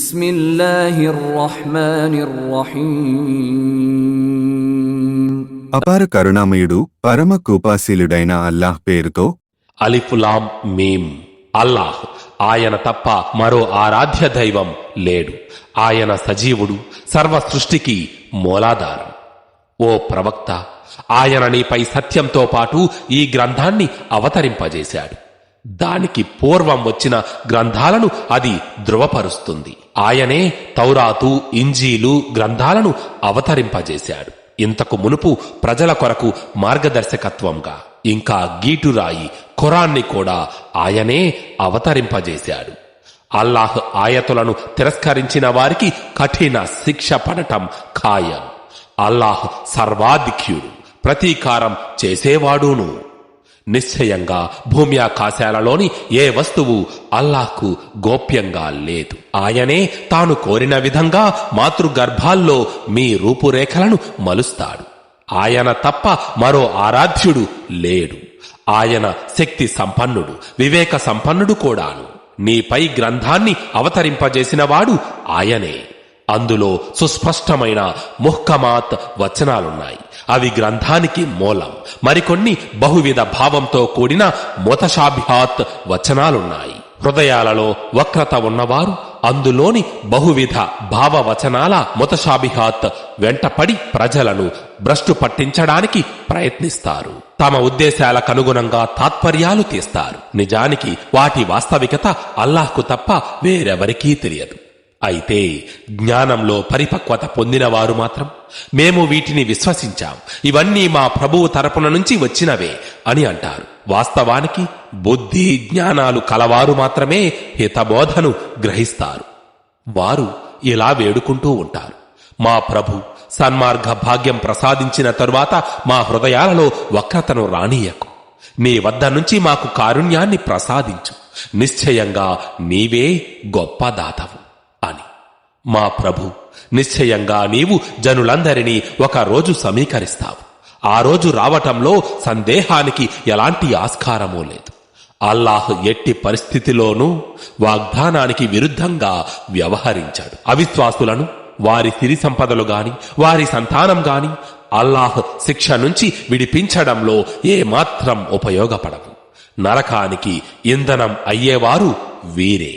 బిస్మిల్లాహిర్ రహ్మానిర్ రహీం. అపార కరుణామయుడు పరమ కృపాశీలుడైన అల్లాహ్ పేరుతో. అలిఫ్ లామ్ మీమ్. అల్లాహ్, ఆయన తప్ప మరో ఆరాధ్య దైవం లేడు. ఆయన సజీవుడు, సర్వ సృష్టికి మూలాధారం. ఓ ప్రవక్త, ఆయన నీపై సత్యంతో పాటు ఈ గ్రంథాన్ని అవతరింపజేశాడు. దానికి పూర్వం వచ్చిన గ్రంథాలను అది ధృవపరుస్తుంది. ఆయనే తౌరాతు, ఇంజీలు గ్రంథాలను అవతరింపజేశాడు. ఇంతకు మునుపు ప్రజల కొరకు మార్గదర్శకత్వంగా. ఇంకా గీటురాయి ఖురాన్ని కూడా ఆయనే అవతరింపజేశాడు. అల్లాహ్ ఆయతులను తిరస్కరించిన వారికి కఠిన శిక్ష పడటం ఖాయం. అల్లాహ్ సర్వాధిక్యుడు, ప్రతీకారం చేసేవాడును. నిశ్చయంగా భూమి ఆకాశాలలోని ఏ వస్తువు అల్లాహ్కు గోప్యంగా లేదు. ఆయనే తాను కోరిన విధంగా మాతృగర్భాల్లో మీ రూపురేఖలను మలుస్తాడు. ఆయన తప్ప మరో ఆరాధ్యుడు లేడు. ఆయన శక్తి సంపన్నుడు, వివేక సంపన్నుడు కూడాను. నీపై గ్రంథాన్ని అవతరింపజేసినవాడు ఆయనే. అందులో సుస్పష్టమైన ముహ్కమాత్ వచనాలున్నాయి. అవి గ్రంథానికి మూలం. మరికొన్ని బహువిధ భావంతో కూడిన ముతషాబిహాత్ వచనాలున్నాయి. హృదయాలలో వక్రత ఉన్నవారు అందులోని బహువిధ భావవచనాల ముతషాబిహాత్ వెంటపడి ప్రజలను భ్రష్టు పట్టించడానికి ప్రయత్నిస్తారు. తమ ఉద్దేశాలకనుగుణంగా తాత్పర్యాలు తీస్తారు. నిజానికి వాటి వాస్తవికత అల్లాహ్కు తప్ప వేరెవరికీ తెలియదు. అయితే జ్ఞానంలో పరిపక్వత పొందినవారు మాత్రం మేము వీటిని విశ్వసించాం, ఇవన్నీ మా ప్రభువు తరపున నుంచి వచ్చినవే అని అంటారు. వాస్తవానికి బుద్ధి జ్ఞానాలు కలవారు మాత్రమే హితబోధను గ్రహిస్తారు. వారు ఇలా వేడుకుంటూ ఉంటారు: మా ప్రభు సన్మార్గ భాగ్యం ప్రసాదించిన తరువాత మా హృదయాలలో వక్రతను రానీయకు. నీ వద్ద నుంచి మాకు కారుణ్యాన్ని ప్రసాదించు. నిశ్చయంగా నీవే గొప్ప దాతవు అని. మా ప్రభు, నిశ్చయంగా నీవు జనులందరినీ ఒక రోజు సమీకరిస్తావు. ఆ రోజు రావటంలో సందేహానికి ఎలాంటి ఆస్కారమూ లేదు. అల్లాహ్ ఎట్టి పరిస్థితిలోనూ వాగ్దానానికి విరుద్ధంగా వ్యవహరించాడు. అవిశ్వాసులను, వారి సిరి సంపదలు గాని, వారి సంతానం గాని అల్లాహ్ శిక్ష నుంచి విడిపించడంలో ఏమాత్రం ఉపయోగపడవు. నరకానికి ఇంధనం అయ్యేవారు వీరే.